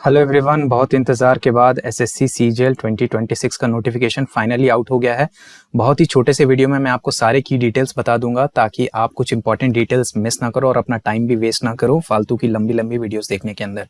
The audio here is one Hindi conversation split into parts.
हेलो एवरीवन, बहुत इंतज़ार के बाद एसएससी सीजीएल 2026 का नोटिफिकेशन फाइनली आउट हो गया है। बहुत ही छोटे से वीडियो में मैं आपको सारे की डिटेल्स बता दूंगा ताकि आप कुछ इंपॉर्टेंट डिटेल्स मिस ना करो और अपना टाइम भी वेस्ट ना करो फालतू की लंबी लंबी वीडियोस देखने के अंदर।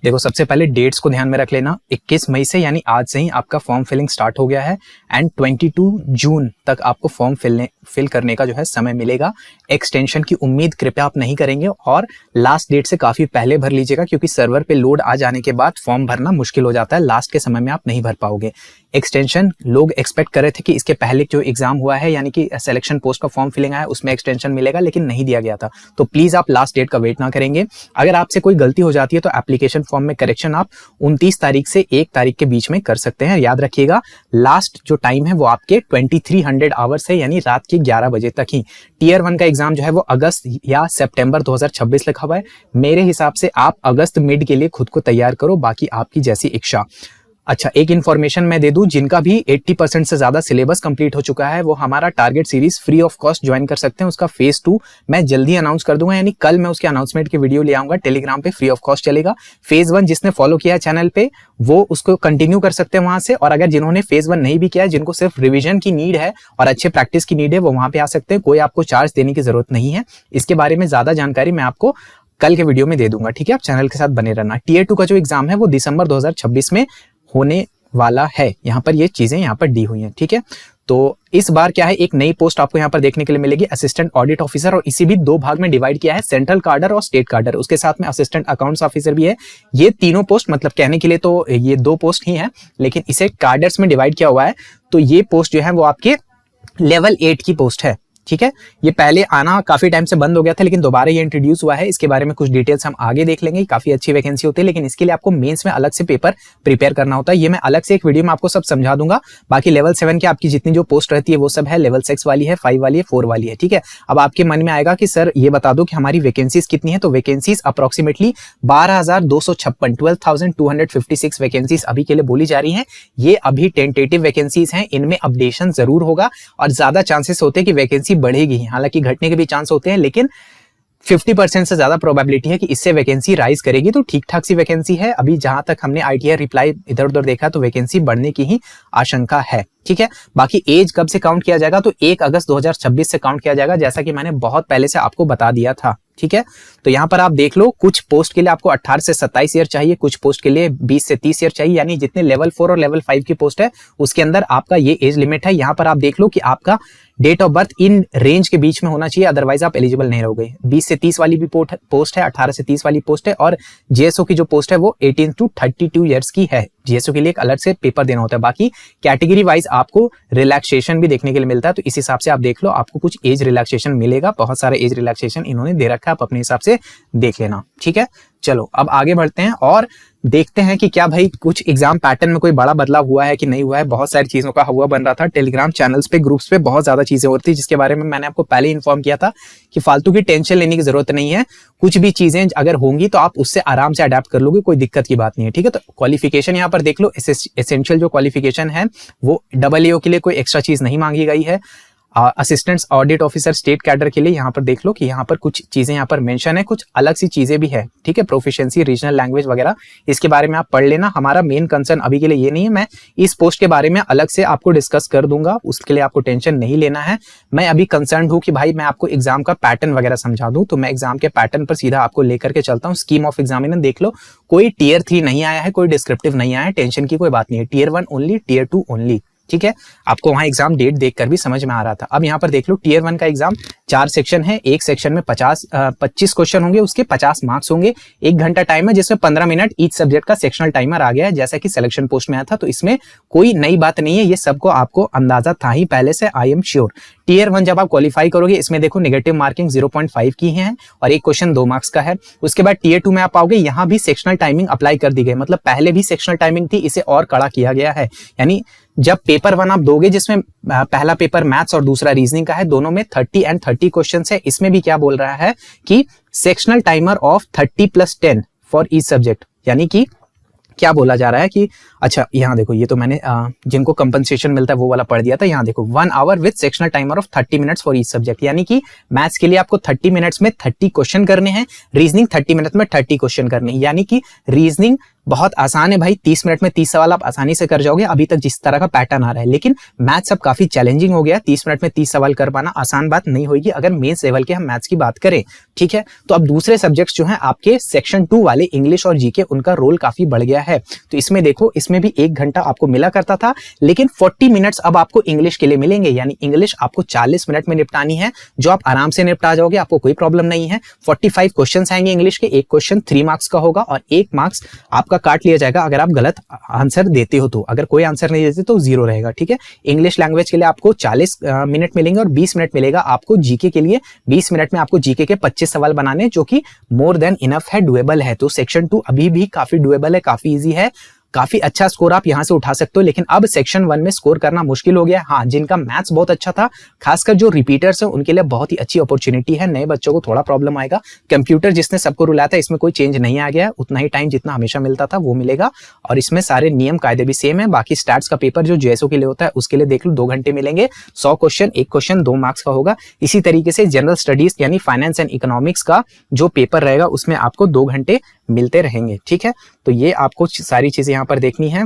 देखो, सबसे पहले डेट्स को ध्यान में रख लेना। 21 मई से यानी आज से ही आपका फॉर्म फिलिंग स्टार्ट हो गया है एंड 22 जून तक आपको फॉर्म फिल करने का जो है समय मिलेगा। एक्सटेंशन की उम्मीद कृपया आप नहीं करेंगे और लास्ट डेट से काफ़ी पहले भर लीजिएगा क्योंकि सर्वर पे लोड आ जाने के बाद फॉर्म भरना मुश्किल हो जाता है। लास्ट के समय में आप नहीं भर पाओगे। एक्सटेंशन लोग एक्सपेक्ट कर रहे थे कि इसके पहले जो एग्जाम हुआ है यानी कि सिलेक्शन पोस्ट का फॉर्म फिलिंग आया उसमें एक्सटेंशन मिलेगा, लेकिन नहीं दिया गया था। तो प्लीज आप लास्ट डेट का वेट ना करेंगे। अगर आपसे कोई गलती हो जाती है तो एप्लीकेशन फॉर्म में करेक्शन आप 29 तारीख से 1 तारीख के बीच में कर सकते हैं। याद रखिएगा, लास्ट जो टाइम है वो आपके 2300 आवर्स है यानी रात के 11 बजे तक ही। टीयर 1 का एग्जाम जो है वो अगस्त या सितंबर 2026 लिखा हुआ है। मेरे हिसाब से आप अगस्त मिड के लिए खुद को तैयार करो, बाकी आपकी जैसी इच्छा। अच्छा, एक इन्फॉर्मेशन मैं दे दूं, जिनका भी 80% से ज्यादा सिलेबस कंप्लीट हो चुका है वो हमारा target series free of cost join कर सकते हैं। उसका फेज 2 मैं जल्दी अनाउंस कर दूंगा, यानी कल मैं उसके अनाउंसमेंट की वीडियो ले आऊंगा। टेलीग्राम पे फ्री ऑफ कॉस्ट चलेगा। फेज 1 जिसने फॉलो किया है चैनल पे वो उसको कंटिन्यू कर सकते हैं वहां से, और अगर जिन्होंने फेज 1 नहीं भी किया है, जिनको सिर्फ रिविजन की नीड है और अच्छे प्रैक्टिस की नीड है, वो वहां पे आ सकते हैं। कोई आपको चार्ज देने की जरूरत नहीं है। इसके बारे में ज्यादा जानकारी मैं आपको कल के वीडियो में दे दूंगा, ठीक है। आप चैनल के साथ बने रहना। टीयर 2 का जो एग्जाम है वो दिसंबर 2026 में होने वाला है। यहाँ पर ये चीजें यहाँ पर दी हुई हैं, ठीक है। तो इस बार क्या है, एक नई पोस्ट आपको यहाँ पर देखने के लिए मिलेगी, असिस्टेंट ऑडिट ऑफिसर, और इसी भी 2 भाग में डिवाइड किया है, सेंट्रल कार्डर और स्टेट कार्डर। उसके साथ में असिस्टेंट अकाउंट्स ऑफिसर भी है। ये तीनों पोस्ट, मतलब कहने के लिए तो ये 2 पोस्ट ही है, लेकिन इसे कार्डर्स में डिवाइड किया हुआ है। तो ये पोस्ट जो है वो आपके लेवल 8 की पोस्ट है, ठीक है। ये पहले आना काफी टाइम से बंद हो गया था, लेकिन दोबारा ये इंट्रोड्यूस हुआ है। इसके बारे में कुछ डिटेल्स हम आगे देख लेंगे। काफी अच्छी वैकेंसी होती है, लेकिन इसके लिए आपको मेंस में अलग से पेपर प्रिपेयर करना होता है। ये मैं अलग से एक वीडियो में आपको सब समझा दूंगा। बाकी लेवल 7 की आपकी जितनी जो पोस्ट रहती है वो सब है। लेवल 6 वाली है, 5 वाली है, 4 वाली है, ठीक है। अब आपके मन में आएगा कि सर ये बता दो कि हमारी वैकेंसीज कितनी है। तो वैकेंसीज अप्रोक्सीमेटली 12,256 12,256 वैकेंसीज अभी के लिए बोली जा रही है। ये अभी टेंटेटिव वैकेंसीज हैं, इनमें अपडेशन जरूर होगा और ज्यादा चांसेस होते हैं कि वैकेंसी बढ़ेगी। हालांकि घटने के भी चांस होते हैं, लेकिन 50% से ज्यादा प्रोबेबिलिटी है कि इससे वैकेंसी राइज करेगी। तो ठीक ठाक सी वैकेंसी है। अभी जहां तक हमने आईटीआर रिप्लाई इधर उधर देखा तो वैकेंसी बढ़ने की ही आशंका है, ठीक है। बाकी एज कब से काउंट किया जाएगा, तो 1 अगस्त 2026 से काउंट किया जाएगा, जैसा कि मैंने बहुत पहले से आपको बता दिया था, ठीक है। तो यहाँ पर आप देख लो, कुछ पोस्ट के लिए आपको 18 से 27 ईयर चाहिए, कुछ पोस्ट के लिए 20 से 30 ईयर चाहिए, यानी जितने लेवल 4 और लेवल 5 की पोस्ट है उसके अंदर आपका ये एज लिमिट है। यहाँ पर आप देख लो कि आपका date of birth in range के बीच में होना चाहिए, अदरवाइज आप एलिजिबल नहीं रहोगे। 20 से 30 वाली भी पोस्ट है, 18 से 30 वाली पोस्ट है, और जीएसओ की जो पोस्ट है वो 18 to 32 ईयर्स की है। जीएसओ के लिए एक अलग से पेपर देना होता है। बाकी कैटेगरी वाइज आपको रिलैक्सेशन भी देखने के लिए मिलता है, तो इस हिसाब से आप देख लो, आपको कुछ एज रिलैक्सेशन मिलेगा। बहुत सारे एज रिलैक्सेशन इन्होंने दे रखा है, आप अपने हिसाब से देख लेना, ठीक है। चलो अब आगे बढ़ते हैं और देखते हैं कि क्या भाई कुछ एग्जाम पैटर्न में कोई बड़ा बदलाव हुआ है कि नहीं हुआ है। बहुत सारी चीजों का हुआ बन रहा था। टेलीग्राम चैनल्स पे, ग्रुप्स पे बहुत ज्यादा चीजें हो रही थी, जिसके बारे में मैंने आपको पहले इन्फॉर्म किया था कि फालतू की टेंशन लेने की जरूरत नहीं है। कुछ भी चीजें अगर होंगी तो आप उससे आराम से अडेप्ट कर लोगे, कोई दिक्कत की बात नहीं है, ठीक है। तो क्वालिफिकेशन यहाँ पर देख लो, एसेंशियल जो क्वालिफिकेशन है वो AAO के लिए कोई एक्स्ट्रा चीज नहीं मांगी गई है। Assistant audit officer state cadre के लिए यहाँ पर देख लो कि यहाँ पर कुछ चीजें यहाँ पर मेंशन है, कुछ अलग सी चीजें भी है, ठीक है। प्रोफिशिएंसी, रीजनल लैंग्वेज वगैरह, इसके बारे में आप पढ़ लेना। हमारा मेन कंसर्न अभी के लिए ये नहीं है। मैं इस पोस्ट के बारे में अलग से आपको डिस्कस कर दूंगा, उसके लिए आपको टेंशन नहीं लेना है। मैं अभी कंसर्न हूँ कि भाई मैं आपको एग्जाम का पैटर्न वगैरह समझा दूं, तो मैं एग्जाम के पैटर्न पर सीधा आपको लेकर के चलता हूँ। स्कीम ऑफ एग्जामिनेशन देख लो, कोई टीयर 3 नहीं आया है, कोई डिस्क्रिप्टिव नहीं आया है, टेंशन की कोई बात नहीं है। टीयर 1 ओनली, टीयर 2 ओनली, ठीक है। आपको वहां एग्जाम डेट देखकर भी समझ में आ रहा था। अब यहाँ पर देख लो, टीयर 1 का एग्जाम 4 सेक्शन है। एक सेक्शन में 25 क्वेश्चन होंगे, उसके 50 मार्क्स होंगे। 1 घंटा टाइम है, जिसमें 15 मिनट ईच सब्जेक्ट का सेक्शनल टाइमर आ गया है, जैसा कि सिलेक्शन पोस्ट में आया था। तो इसमें कोई नई बात नहीं है, ये सबको आपको अंदाजा था ही पहले से, आई एम श्योर। टीयर 1 जब आप क्वालिफाई करोगे, इसमें देखो नेगेटिव मार्किंग 0.5 की है और एक क्वेश्चन 2 मार्क्स का है। उसके बाद टीयर 2 में आप आओगे, यहाँ भी सेक्शनल टाइमिंग अप्लाई कर दी गई, मतलब पहले भी सेक्शनल टाइमिंग थी, इसे और कड़ा किया गया है। यानी जब पेपर 1 आप दोगे, जिसमें पहला पेपर मैथ्स और दूसरा रीजनिंग का है, दोनों में 30 and 30 क्वेश्चन है। इसमें भी क्या बोल रहा है कि sectional timer of 30 + 10 for each subject, यानी कि क्या बोला जा रहा है कि अच्छा यहाँ देखो, ये तो मैंने जिनको कंपनसेशन मिलता है वो वाला पढ़ दिया था। यहाँ देखो 1 hour with sectional timer of 30 minutes for each subject, यानी कि मैथ्स के लिए आपको 30 मिनट्स में 30 क्वेश्चन करने हैं, रीजनिंग 30 मिनट्स में 30 क्वेश्चन करने हैं। यानी कि रीजनिंग बहुत आसान है भाई, 30 मिनट में 30 सवाल आप आसानी से कर जाओगे अभी तक जिस तरह का पैटर्न आ रहा है। लेकिन मैथ्स अब काफी चैलेंजिंग हो गया, 30 मिनट में 30 सवाल कर पाना आसान बात नहीं होगी अगर मेंस लेवल के हम मैथ्स की बात करें, ठीक है। तो अब दूसरे सब्जेक्ट्स जो हैं आपके सेक्शन 2 वाले इंग्लिश और जीके, उनका रोल काफी बढ़ गया है। तो इसमें देखो, इसमें भी 1 घंटा आपको मिला करता था, लेकिन 40 मिनट्स अब आपको इंग्लिश के लिए मिलेंगे, यानी इंग्लिश आपको 40 मिनट में निपटानी है, जो आप आराम से निपटा जाओगे, आपको कोई प्रॉब्लम नहीं है। 45 क्वेश्चन आएंगे इंग्लिश के, एक क्वेश्चन 3 मार्क्स का होगा और 1 मार्क्स आपका काट लिया जाएगा अगर आप गलत आंसर देते हो तो। अगर कोई आंसर नहीं देते तो 0 रहेगा, ठीक है। इंग्लिश लैंग्वेज के लिए आपको 40 मिनट मिलेंगे और 20 मिनट मिलेगा आपको जीके के लिए। 20 मिनट में आपको जीके के 25 सवाल बनाने, जो कि मोर देन इनफ है, डुएबल है। तो सेक्शन 2 अभी भी काफी डुएबल है, काफी इजी है, काफी अच्छा स्कोर आप यहां से उठा सकते हो। लेकिन अब सेक्शन 1 में स्कोर करना मुश्किल हो गया। हाँ, जिनका मैथ्स बहुत अच्छा था, खासकर जो रिपीटर्स हैं, उनके लिए बहुत ही अच्छी अपॉर्चुनिटी है। नए बच्चों को थोड़ा प्रॉब्लम आएगा। कंप्यूटर जिसने सबको रुलाया था, इसमें कोई चेंज नहीं आ गया है, उतना ही टाइम जितना हमेशा मिलता था वो मिलेगा और इसमें सारे नियम कायदे भी सेम है। बाकी स्टैट्स का पेपर जो जेएसओ के लिए होता है उसके लिए देख लो, 2 घंटे मिलेंगे, 100 क्वेश्चन, एक क्वेश्चन 2 मार्क्स का होगा। इसी तरीके से जनरल स्टडीज यानी फाइनेंस एंड इकोनॉमिक्स का जो पेपर रहेगा उसमें आपको 2 घंटे मिलते रहेंगे, ठीक है। तो ये आपको सारी चीजें यहाँ पर देखनी है।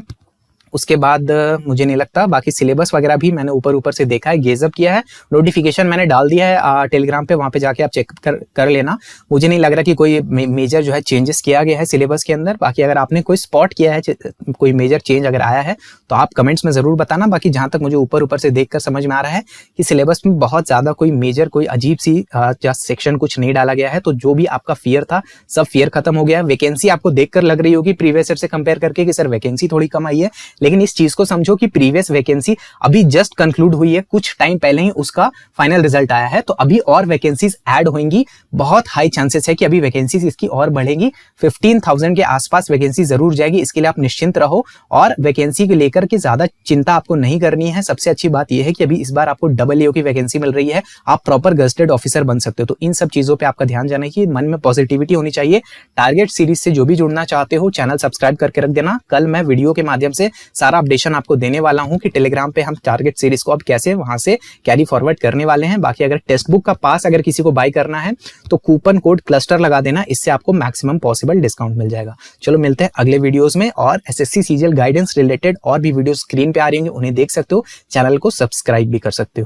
उसके बाद मुझे नहीं लगता, बाकी सिलेबस वगैरह भी मैंने ऊपर से देखा है, गेजअप किया है, नोटिफिकेशन मैंने डाल दिया है टेलीग्राम पे, वहां पे जाके आप चेक कर लेना। मुझे नहीं लग रहा कि कोई मेजर जो है चेंजेस किया गया है सिलेबस के अंदर। बाकी अगर आपने कोई स्पॉट किया है, कोई मेजर चेंज अगर आया है तो आप कमेंट्स में जरूर बताना। बाकी जहां तक मुझे ऊपर से देखकर समझ में आ रहा है कि सिलेबस में बहुत ज्यादा कोई मेजर, कोई अजीब सी सेक्शन कुछ नहीं डाला गया है। तो जो भी आपका फियर था, सब फियर खत्म हो गया है। वैकेंसी आपको देखकर लग रही होगी प्रीवियस ईयर से कंपेयर करके कि सर वैकेंसी थोड़ी कम आई है, लेकिन इस चीज को समझो कि प्रीवियस वैकेंसी अभी जस्ट कंक्लूड हुई है, कुछ टाइम पहले ही उसका फाइनल रिजल्ट आया है। तो अभी और वैकेंसीज ऐड होंगी, बहुत हाई चांसेस है कि अभी वैकेंसीज इसकी और बढ़ेगी। 15,000 के आसपास वैकेंसी जरूर जाएगी, इसके लिए आप निश्चिंत रहो और वैकेंसी को लेकर के ज्यादा चिंता आपको नहीं करनी है। सबसे अच्छी बात यह है कि अभी इस बार आपको डबल ईओ की वैकेंसी मिल रही है, आप प्रॉपर गजेटेड ऑफिसर बन सकते हो। तो इन सब चीजों पर आपका ध्यान जाना है, मन में पॉजिटिविटी होनी चाहिए। टारगेट सीरीज से जो भी जुड़ना चाहते हो, चैनल सब्सक्राइब करके रख देना। कल मैं वीडियो के माध्यम से सारा अपडेशन आपको देने वाला हूं कि टेलीग्राम पे हम टारगेट सीरीज को अब कैसे वहां से कैरी फॉरवर्ड करने वाले हैं। बाकी अगर टेक्स्ट बुक का पास अगर किसी को बाय करना है तो कूपन कोड क्लस्टर लगा देना, इससे आपको मैक्सिमम पॉसिबल डिस्काउंट मिल जाएगा। चलो मिलते हैं अगले वीडियोस में, और एसएससी सीजीएल गाइडेंस रिलेटेड और भी वीडियो स्क्रीन पे आ रही होंगी, उन्हें देख सकते हो, चैनल को सब्सक्राइब भी कर सकते हो।